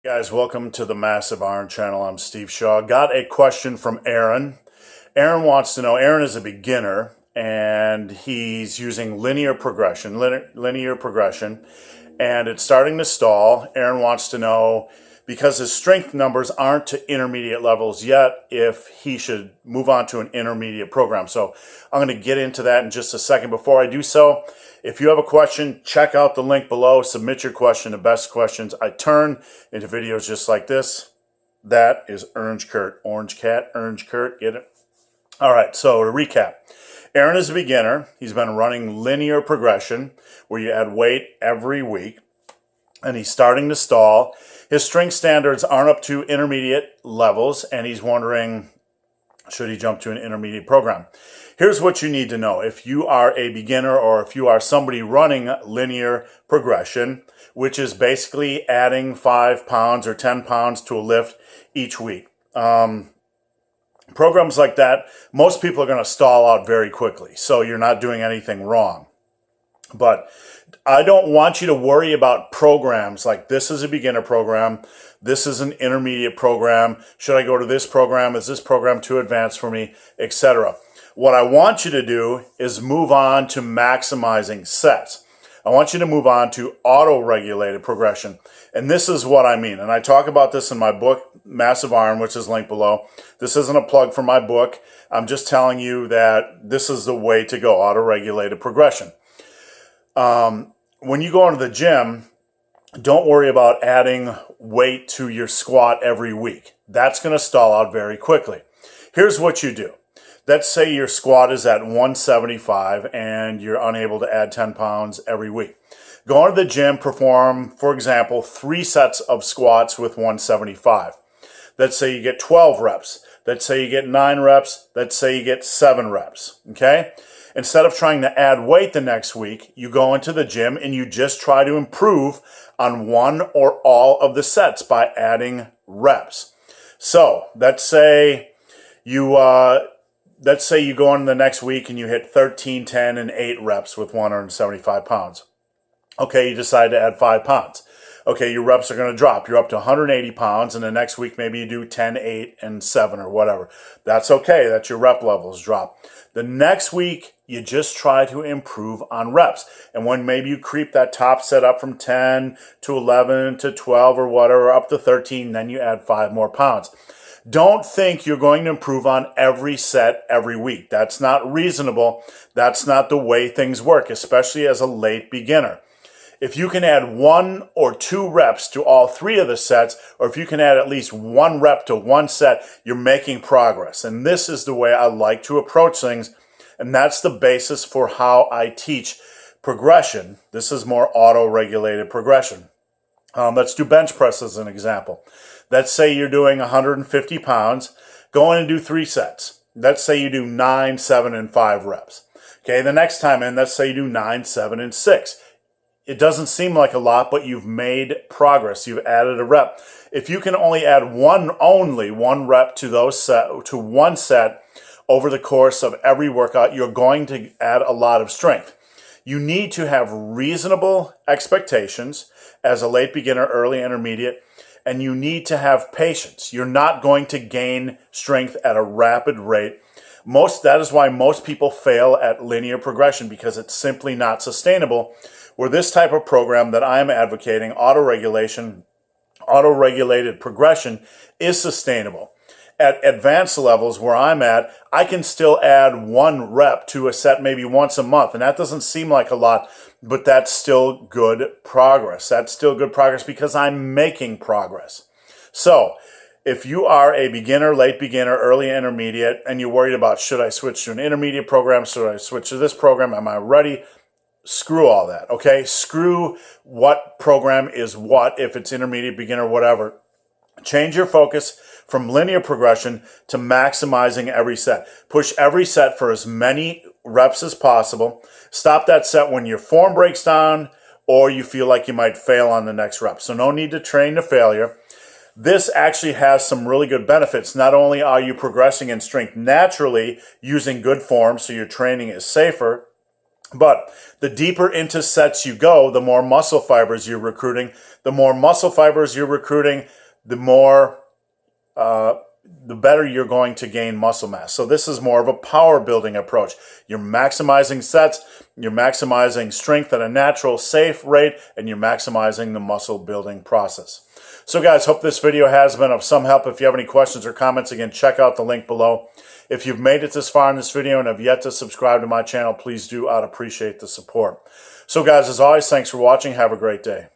Guys, welcome to the Massive Iron Channel. I'm Steve Shaw. Got a question from Aaron. Aaron wants to know, Aaron is a beginner and he's using linear progression, and it's starting to stall. Aaron wants to know, because his strength numbers aren't to intermediate levels yet, if he should move on to an intermediate program. So I'm going to get into that in just a second. Before I do so, if you have a question, check out the link below. Submit your question. The best questions I turn into videos just like this. That is Orange Kurt. Orange Cat, Orange Kurt. Get it? All right, so to recap. Aaron is a beginner. He's been running linear progression where you add weight every week, and he's starting to stall. His strength standards aren't up to intermediate levels, and he's wondering, should he jump to an intermediate program? Here's what you need to know. If you are a beginner or if you are somebody running linear progression, which is basically adding 5 pounds or 10 pounds to a lift each week. Programs like that, most people are going to stall out very quickly, so you're not doing anything wrong. But I don't want you to worry about programs like this is a beginner program, this is an intermediate program, should I go to this program, is this program too advanced for me, etc. What I want you to do is move on to maximizing sets. I want you to move on to auto-regulated progression. And this is what I mean. And I talk about this in my book, Massive Iron, which is linked below. This isn't a plug for my book. I'm just telling you that this is the way to go, auto-regulated progression. When you go into the gym, don't worry about adding weight to your squat every week. That's going to stall out very quickly. Here's what you do. Let's say your squat is at 175 and you're unable to add 10 pounds every week. Go into the gym, perform, for example, 3 sets of squats with 175. Let's say you get 12 reps. Let's say you get 9 reps. Let's say you get 7 reps. Okay? Instead of trying to add weight the next week, you go into the gym and you just try to improve on one or all of the sets by adding reps. So let's say you go in the next week and you hit 13, 10, and 8 reps with 175 pounds. Okay, you decide to add 5 pounds. Okay, your reps are going to drop. You're up to 180 pounds, and the next week maybe you do 10, 8, and 7 or whatever. That's okay. That's your rep levels drop. The next week, you just try to improve on reps. And when maybe you creep that top set up from 10 to 11 to 12 or whatever, up to 13, then you add 5 more pounds. Don't think you're going to improve on every set every week. That's not reasonable. That's not the way things work, especially as a late beginner. If you can add 1 or 2 reps to all 3 of the sets, or if you can add at least 1 rep to 1 set, you're making progress. And this is the way I like to approach things. And that's the basis for how I teach progression. This is more auto-regulated progression. Let's do bench press as an example. Let's say you're doing 150 pounds. Go in and do 3 sets. Let's say you do 9, 7, and 5 reps. Okay, the next time in, let's say you do 9, 7, and 6. It doesn't seem like a lot, but you've made progress. You've added a rep. If you can only add only one rep to one set over the course of every workout, you're going to add a lot of strength. You need to have reasonable expectations as a late beginner, early intermediate, and you need to have patience. You're not going to gain strength at a rapid rate. That is why most people fail at linear progression, because it's simply not sustainable. Where this type of program that I am advocating, auto-regulated progression, is sustainable. At advanced levels where I'm at, I can still add 1 rep to a set maybe once a month, and that doesn't seem like a lot, but that's still good progress. That's still good progress because I'm making progress. So if you are a beginner, late beginner, early intermediate, and you're worried about, should I switch to an intermediate program? Should I switch to this program? Am I ready? Screw all that, okay? Screw what program is what, if it's intermediate, beginner, whatever. Change your focus from linear progression to maximizing every set. Push every set for as many reps as possible. Stop that set when your form breaks down or you feel like you might fail on the next rep. So no need to train to failure. This actually has some really good benefits. Not only are you progressing in strength naturally using good form, so your training is safer, But the deeper into sets you go, the more muscle fibers you're recruiting. The more muscle fibers you're recruiting, the more the better you're going to gain muscle mass. So this is more of a power building approach. You're maximizing sets, you're maximizing strength at a natural, safe rate, and you're maximizing the muscle building process. So guys, hope this video has been of some help. If you have any questions or comments, again, check out the link below. If you've made it this far in this video and have yet to subscribe to my channel, please do. I'd appreciate the support. So guys, as always, thanks for watching. Have a great day.